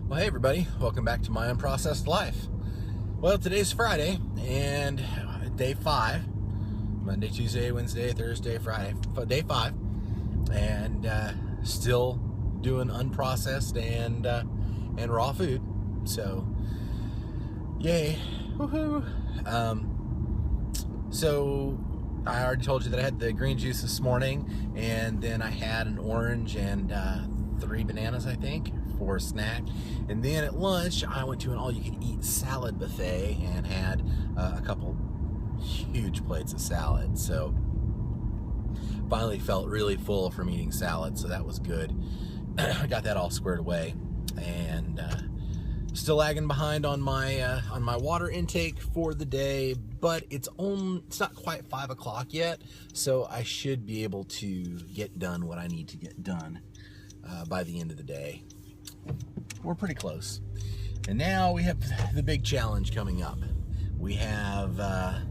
Well, hey everybody, welcome back to my Unprocessed Life. Well, today's Friday, and day 5, Monday, Tuesday, Wednesday, Thursday, Friday, day 5, and still doing unprocessed and raw food, so yay, woohoo. So I already told you that I had the green juice this morning, and then I had an orange and 3 bananas, I think, for a snack. And then at lunch, I went to an all-you-can-eat salad buffet and had a couple huge plates of salad. So finally felt really full from eating salad, so that was good. I got that all squared away, and still lagging behind on my water intake for the day, but it's not quite 5 o'clock yet, so I should be able to get done what I need to get done by the end of the day. We're pretty close. And now we have the big challenge coming up. We have a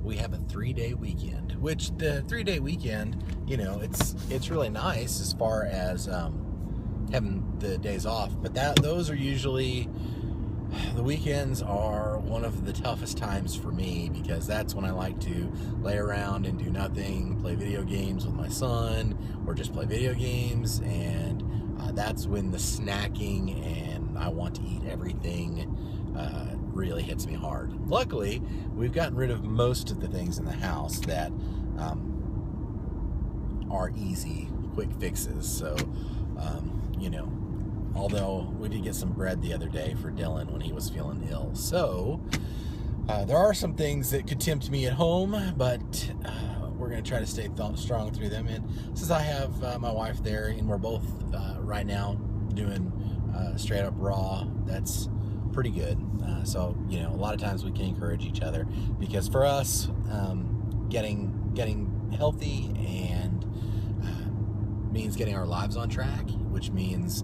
3-day weekend, which the 3-day weekend, it's really nice as far as having the days off, but those are usually, the weekends are one of the toughest times for me, because that's when I like to lay around and do nothing, play video games with my son, or just play video games, and that's when the snacking and I want to eat everything really hits me hard. Luckily, we've gotten rid of most of the things in the house that are easy, quick fixes, so although we did get some bread the other day for Dylan when he was feeling ill. So there are some things that could tempt me at home, but we're going to try to stay strong through them. And since I have my wife there, and we're both right now doing straight up raw, that's pretty good. So a lot of times we can encourage each other, because for us, getting healthy and means getting our lives on track, which means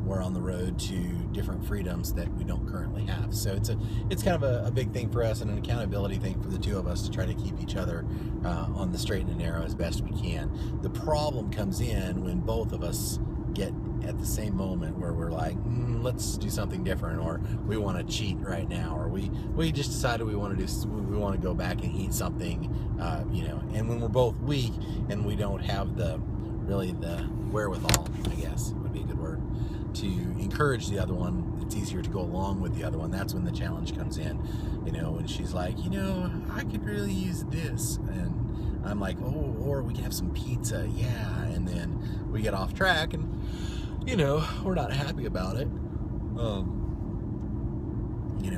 we're on the road to different freedoms that we don't currently have. So it's kind of a big thing for us, and an accountability thing for the two of us to try to keep each other on the straight and narrow as best we can. The problem comes in when both of us get at the same moment where we're like, let's do something different, or we want to cheat right now, or we just decided we want to go back and eat something, and when we're both weak and we don't have the wherewithal, I guess would be a good word, to encourage the other one. It's easier to go along with the other one. That's when the challenge comes in, when she's like, I could really use this, and I'm like, oh, or we can have some pizza, yeah, and then we get off track, and we're not happy about it.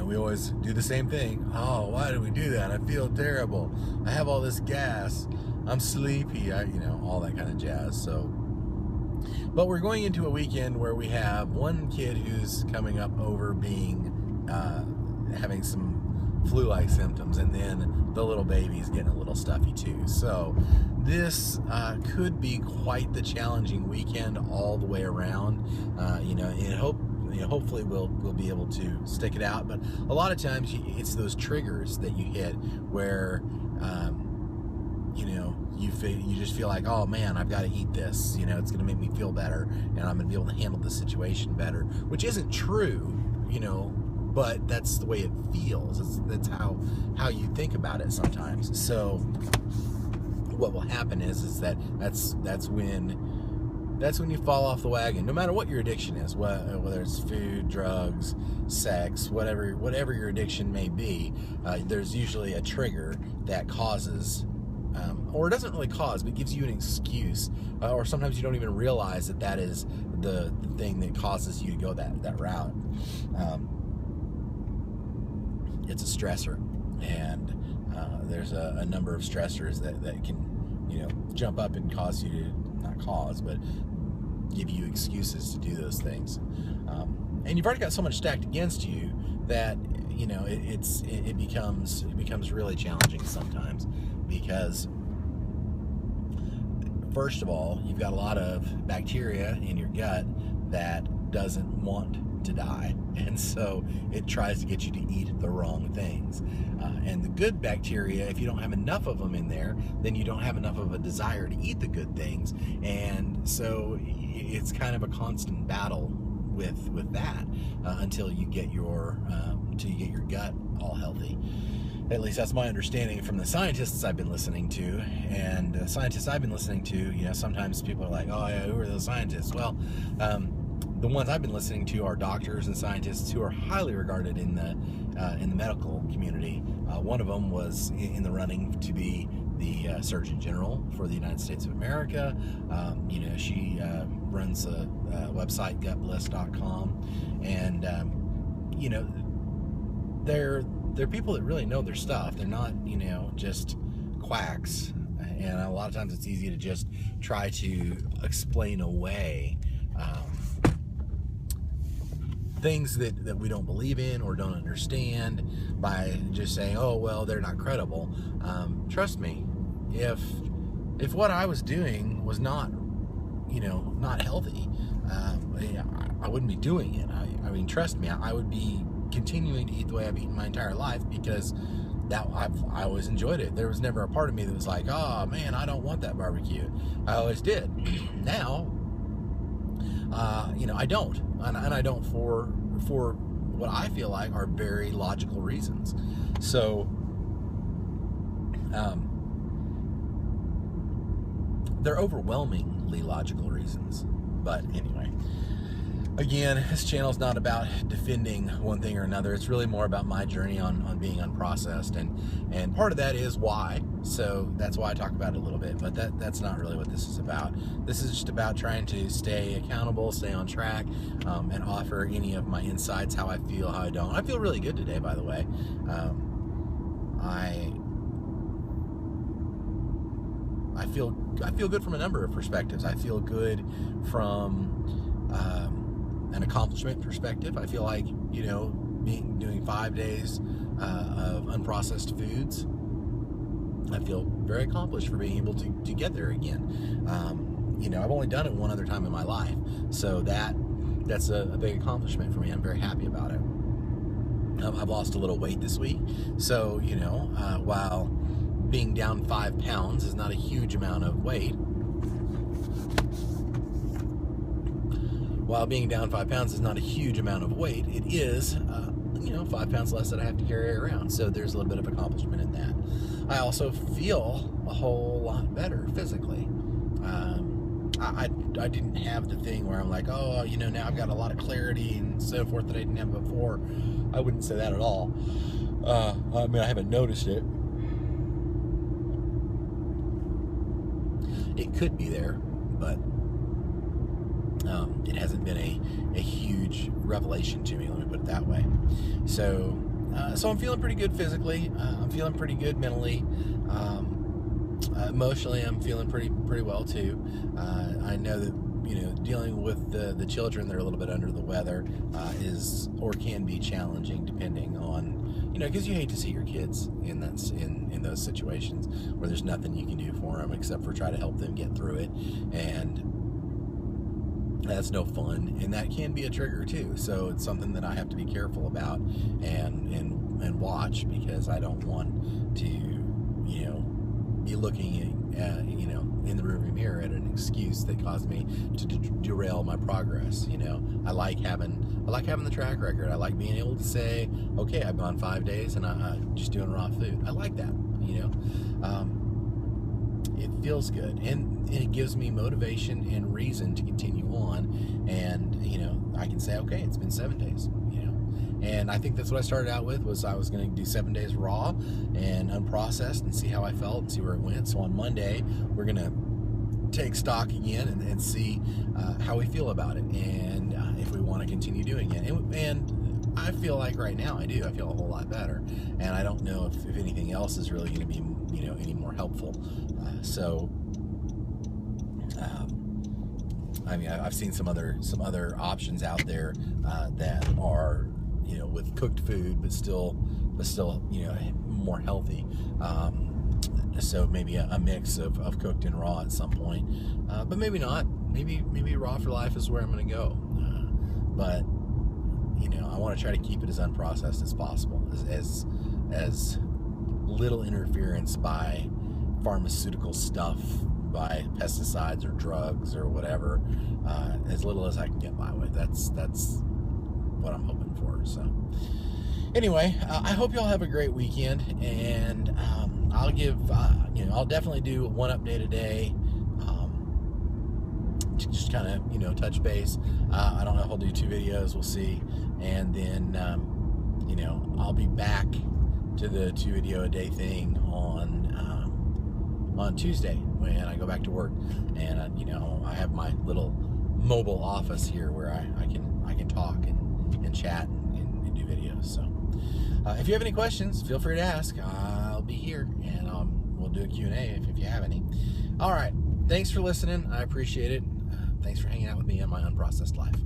We always do the same thing. Oh, why did we do that? I feel terrible. I have all this gas. I'm sleepy. All that kind of jazz. So, but we're going into a weekend where we have one kid who's coming up over having some flu-like symptoms, and then the little baby's getting a little stuffy too. So this could be quite the challenging weekend all the way around. And hopefully we'll be able to stick it out. But a lot of times it's those triggers that you hit where you just feel like, oh man, I've got to eat this. It's going to make me feel better, and I'm going to be able to handle the situation better, which isn't true, but that's the way it feels. That's how you think about it sometimes. So what will happen is that's when you fall off the wagon, no matter what your addiction is, whether it's food, drugs, sex, whatever your addiction may be. There's usually a trigger that causes, or it doesn't really cause, but gives you an excuse, or sometimes you don't even realize that is the thing that causes you to go that route. It's a stressor, and there's a number of stressors that can jump up and cause you to, not cause, but give you excuses to do those things. And you've already got so much stacked against you that it becomes really challenging sometimes, because first of all, you've got a lot of bacteria in your gut that doesn't want to die, and so it tries to get you to eat the wrong things. And the good bacteria, if you don't have enough of them in there, then you don't have enough of a desire to eat the good things, and so it's kind of a constant battle with that until you get your gut all healthy. At least that's my understanding from the scientists I've been listening to. And the scientists I've been listening to, sometimes people are like, oh yeah, who are those scientists? Well, the ones I've been listening to are doctors and scientists who are highly regarded in the medical community. One of them was in the running to be the Surgeon General for the United States of America. She runs a website, gutbliss.com, and they're people that really know their stuff. They're not, just quacks. And a lot of times it's easy to just try to explain away things that we don't believe in or don't understand by just saying, oh, well, they're not credible. Trust me, if what I was doing was not healthy, I wouldn't be doing it. I mean, trust me, I would be continuing to eat the way I've eaten my entire life because I always enjoyed it. There was never a part of me that was like, oh man, I don't want that barbecue. I always did. Now, I don't, and I don't for what I feel like are very logical reasons. So, they're overwhelmingly logical reasons. But anyway, again, this channel is not about defending one thing or another. It's really more about my journey on being unprocessed, and part of that is why. So that's why I talk about it a little bit, but that's not really what this is about. This is just about trying to stay accountable, stay on track, and offer any of my insights, how I feel, how I don't. I feel really good today, by the way. I feel good from a number of perspectives. I feel good from an accomplishment perspective. I feel like, doing 5 days of unprocessed foods, I feel very accomplished for being able to get there again. I've only done it one other time in my life, so that's a big accomplishment for me. I'm very happy about it. I've lost a little weight this week, so while being down 5 pounds is not a huge amount of weight, it is 5 pounds less that I have to carry around. So there's a little bit of accomplishment in that. I also feel a whole lot better physically. I didn't have the thing where I'm like, oh, now I've got a lot of clarity and so forth that I didn't have before. I wouldn't say that at all. I haven't noticed it. It could be there, but it hasn't been a huge revelation to me, let me put it that way. So I'm feeling pretty good physically. I'm feeling pretty good mentally. Emotionally, I'm feeling pretty well too. I know that dealing with the children that are a little bit under the weather is or can be challenging, depending on because you hate to see your kids in those situations where there's nothing you can do for them except for try to help them get through it, and that's no fun, and that can be a trigger too. So it's something that I have to be careful about and watch, because I don't want to be looking at in the rearview mirror at an excuse that caused me to derail my progress. I like having the track record. I like being able to say, okay, I've gone 5 days and I'm just doing raw food. I like that. It feels good, and it gives me motivation and reason to continue on. And I can say, okay, it's been 7 days. And I think that's what I started out with, was I was going to do 7 days raw and unprocessed and see how I felt and see where it went. So on Monday, we're going to take stock again and see how we feel about it, and if we want to continue doing it. And I feel like right now I do. I feel a whole lot better, and I don't know if anything else is really going to be any more helpful. I've seen some other options out there that are with cooked food, but still more healthy. So maybe a mix of cooked and raw at some point, but maybe not. Maybe raw for life is where I'm going to go. But I want to try to keep it as unprocessed as possible, as little interference by pharmaceutical stuff by pesticides or drugs or whatever, as little as I can get by with. That's what I'm hoping for. So anyway, I hope y'all have a great weekend, and I'll give, I'll definitely do one update a day, to just kind of, touch base. I don't know if I'll do 2 videos, we'll see. And then, I'll be back to the 2 video a day thing on Tuesday when I go back to work. And, I have my little mobile office here where I can talk and chat and do videos. So if you have any questions, feel free to ask. I'll be here, and we'll do a Q&A if you have any. All right. Thanks for listening. I appreciate it. Thanks for hanging out with me on my unprocessed life.